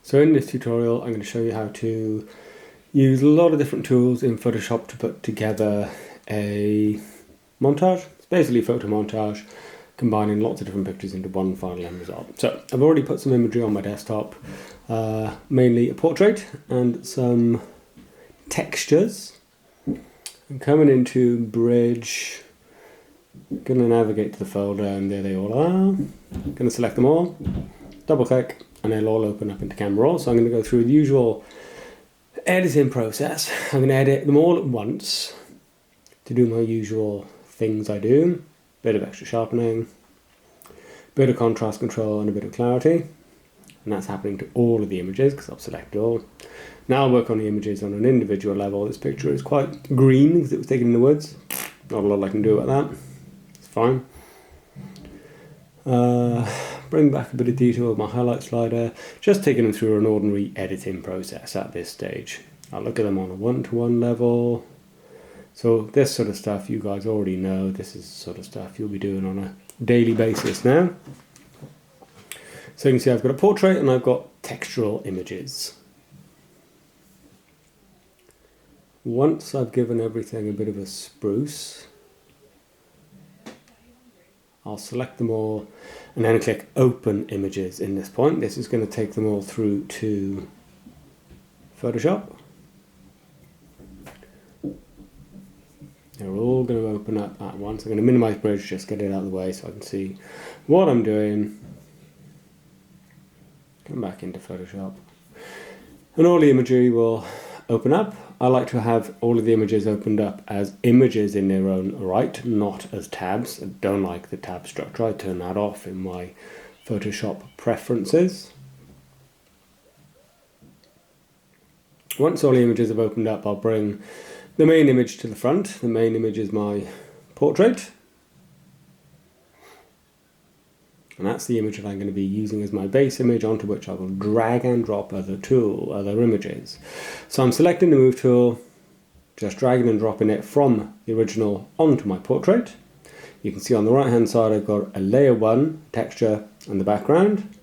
So in this tutorial I'm going to show you how to use a lot of different tools in Photoshop to put together a montage. It's basically a photo montage combining lots of different pictures into one final end result. So I've already put some imagery on my desktop, mainly a portrait and some textures. I'm coming into Bridge, going to navigate to the folder and there they all are. I'm going to select them all, double click, and they'll all open up into Camera Raw. So I'm going to go through the usual editing process. I'm going to edit them all at once to do my usual things I do. Bit of extra sharpening, bit of contrast control and a bit of clarity. And that's happening to all of the images because I've selected all. Now I'll work on the images on an individual level. This picture is quite green because it was taken in the woods. Not a lot I can do about that. It's fine. Bring back a bit of detail with my highlight slider, just taking them through an ordinary editing process at this stage. I'll look at them on a one-to-one level. So this sort of stuff you guys already know. This is the sort of stuff you'll be doing on a daily basis now. So you can see I've got a portrait and I've got textural images. Once I've given everything a bit of a spruce, I'll select them all and then click Open Images in this point. This is going to take them all through to Photoshop. They're all going to open up at once. I'm going to minimize Bridge, just get it out of the way so I can see what I'm doing. Come back into Photoshop. And all the imagery will open up. I like to have all of the images opened up as images in their own right, not as tabs. I don't like the tab structure. I turn that off in my Photoshop preferences. Once all the images have opened up, I'll bring the main image to the front. The main image is my portrait. And that's the image that I'm going to be using as my base image, onto which I will drag and drop other images. So I'm selecting the Move tool, just dragging and dropping it from the original onto my portrait. You can see on the right hand side I've got a layer 1 texture and the background.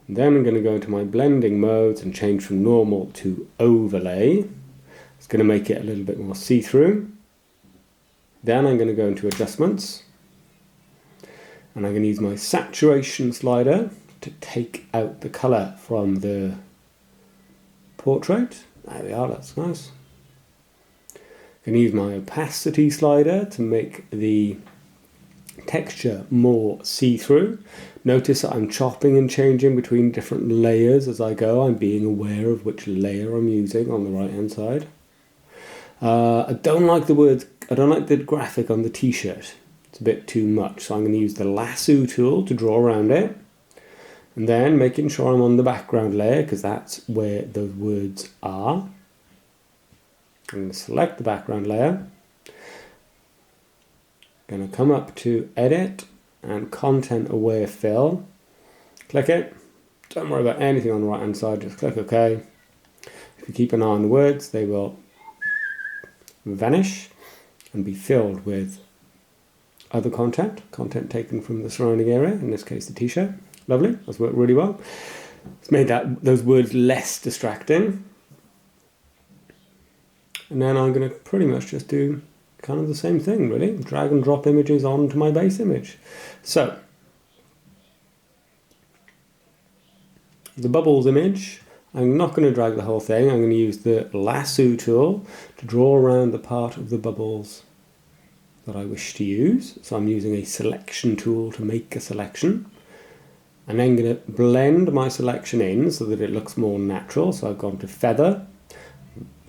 And then I'm going to go into my blending modes and change from normal to overlay. It's going to make it a little bit more see-through. Then I'm going to go into adjustments. And I'm going to use my saturation slider to take out the colour from the portrait. There we are, that's nice. I'm going to use my opacity slider to make the texture more see-through. Notice that I'm chopping and changing between different layers as I go. I'm being aware of which layer I'm using on the right hand side. I don't like the graphic on the t-shirt. It's a bit too much, so I'm going to use the lasso tool to draw around it, and then making sure I'm on the background layer because that's where those words are. I'm going to select the background layer, going to come up to Edit and Content Aware Fill, click it, don't worry about anything on the right hand side, just click OK. If you keep an eye on the words, they will vanish and be filled with other content taken from the surrounding area, in this case the t-shirt. Lovely, that's worked really well. It's made those words less distracting. And then I'm going to pretty much just do kind of the same thing really, drag and drop images onto my base image. So, the bubbles image, I'm not going to drag the whole thing, I'm going to use the lasso tool to draw around the part of the bubbles that I wish to use. So I'm using a selection tool to make a selection. And then I'm going to blend my selection in so that it looks more natural. So I've gone to feather,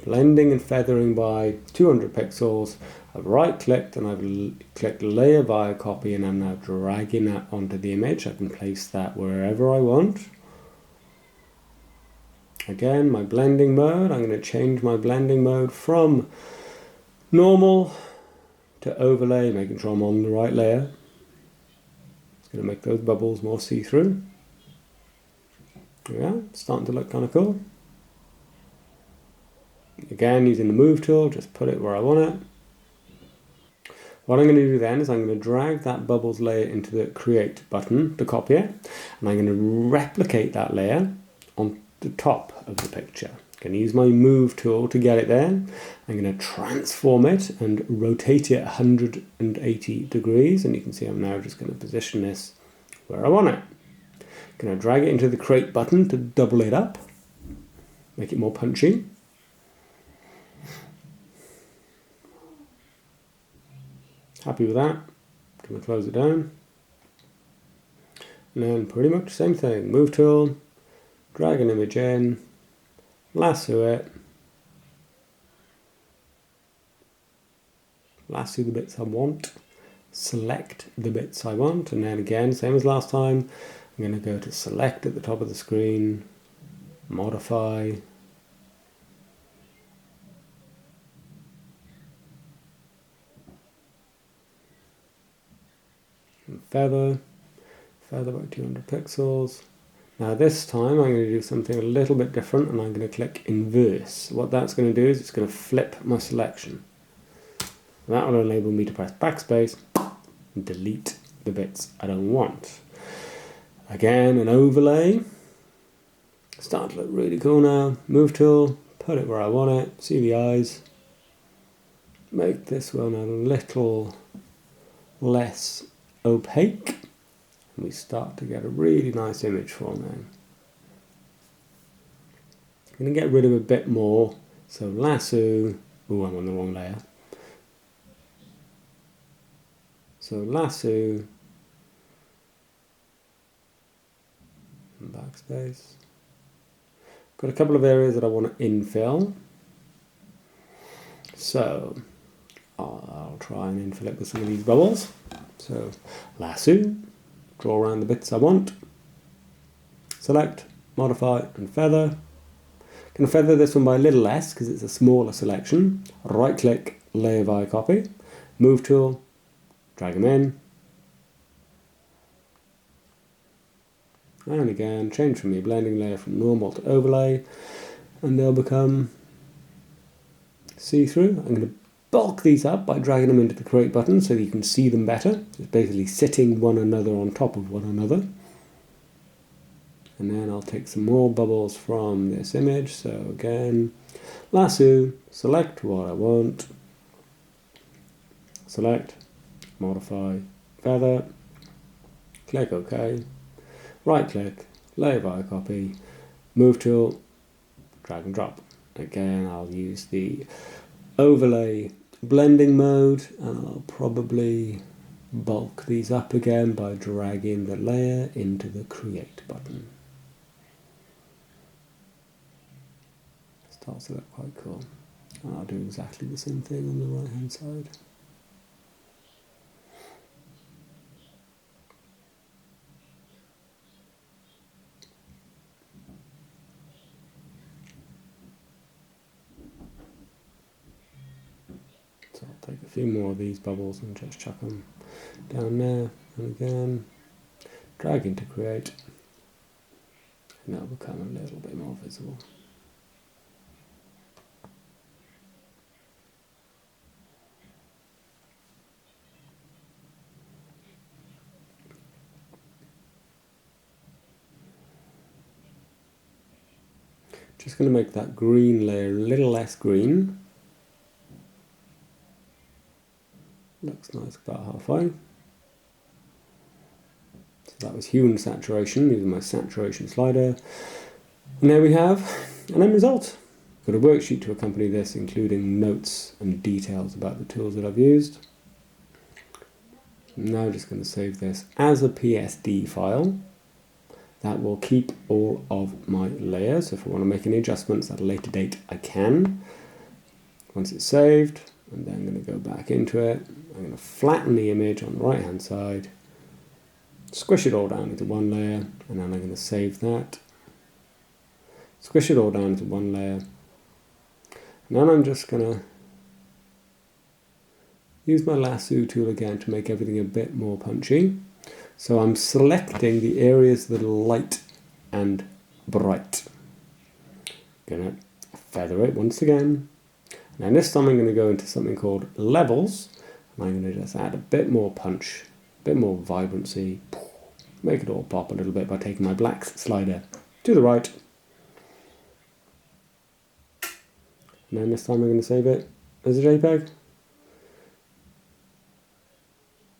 blending and feathering by 200 pixels. I've right clicked and I've clicked layer via copy, and I'm now dragging that onto the image. I can place that wherever I want. Again, my blending mode, I'm going to change my blending mode from normal to overlay, making sure I'm on the right layer. It's going to make those bubbles more see-through. There we are, it's starting to look kind of cool. Again, using the Move tool, just put it where I want it. What I'm going to do then is I'm going to drag that bubbles layer into the create button to copy it, and I'm going to replicate that layer on the top of the picture. I'm going to use my move tool to get it there. I'm going to transform it and rotate it 180 degrees, and you can see I'm now just going to position this where I want it. I'm going to drag it into the create button to double it up, make it more punchy. Happy with that. Going to close it down. And then pretty much the same thing. Move tool, drag an image in, lasso it, lasso the bits I want, select the bits I want, and then again, same as last time, I'm going to go to select at the top of the screen, modify, and feather by 200 pixels. Now this time I'm going to do something a little bit different, and I'm going to click inverse. What that's going to do is it's going to flip my selection. And that will enable me to press backspace and delete the bits I don't want. Again, an overlay. Start to look really cool now. Move tool, put it where I want it, see the eyes. Make this one a little less opaque. And we start to get a really nice image form now. I'm going to get rid of a bit more. So lasso, oh, I'm on the wrong layer. So lasso, and backspace. Got a couple of areas that I want to infill. So I'll try and infill it with some of these bubbles. So lasso, draw around the bits I want, select, modify and feather. Going to feather this one by a little less because it's a smaller selection. Right click, layer via copy, move tool, drag them in, and again change from your blending layer from normal to overlay, and they'll become see-through. I'm going to bulk these up by dragging them into the create button so that you can see them better. It's basically sitting one another on top of one another. And then I'll take some more bubbles from this image. So again, lasso, select what I want, select, modify, feather, click OK, right click, layer via copy, move tool, drag and drop. Again, I'll use the overlay blending mode, and I'll probably bulk these up again by dragging the layer into the create button. Starts to look quite cool. And I'll do exactly the same thing on the right hand side. So I'll take a few more of these bubbles and just chuck them down there, and again drag into create, and they'll become a little bit more visible. Just going to make that green layer a little less green. Looks nice about halfway. So that was hue and saturation, using my saturation slider. And there we have an end result. Got a worksheet to accompany this, including notes and details about the tools that I've used. I'm now just going to save this as a PSD file. That will keep all of my layers. If I want to make any adjustments at a later date, I can. Once it's saved, and then I'm going to go back into it. I'm going to flatten the image on the right hand side, squish it all down into one layer, and then I'm going to save that. Squish it all down into one layer. And then I'm just going to use my lasso tool again to make everything a bit more punchy. So I'm selecting the areas that are light and bright. Going to feather it once again. Now this time I'm going to go into something called levels. I'm going to just add a bit more punch, a bit more vibrancy, make it all pop a little bit by taking my blacks slider to the right. And then this time we're going to save it as a JPEG.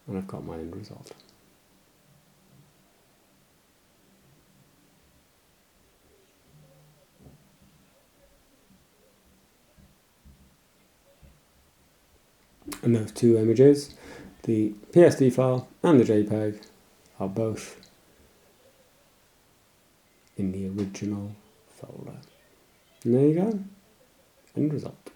And I've got my end result. And those two images, the PSD file and the JPEG, are both in the original folder. And there you go, end result.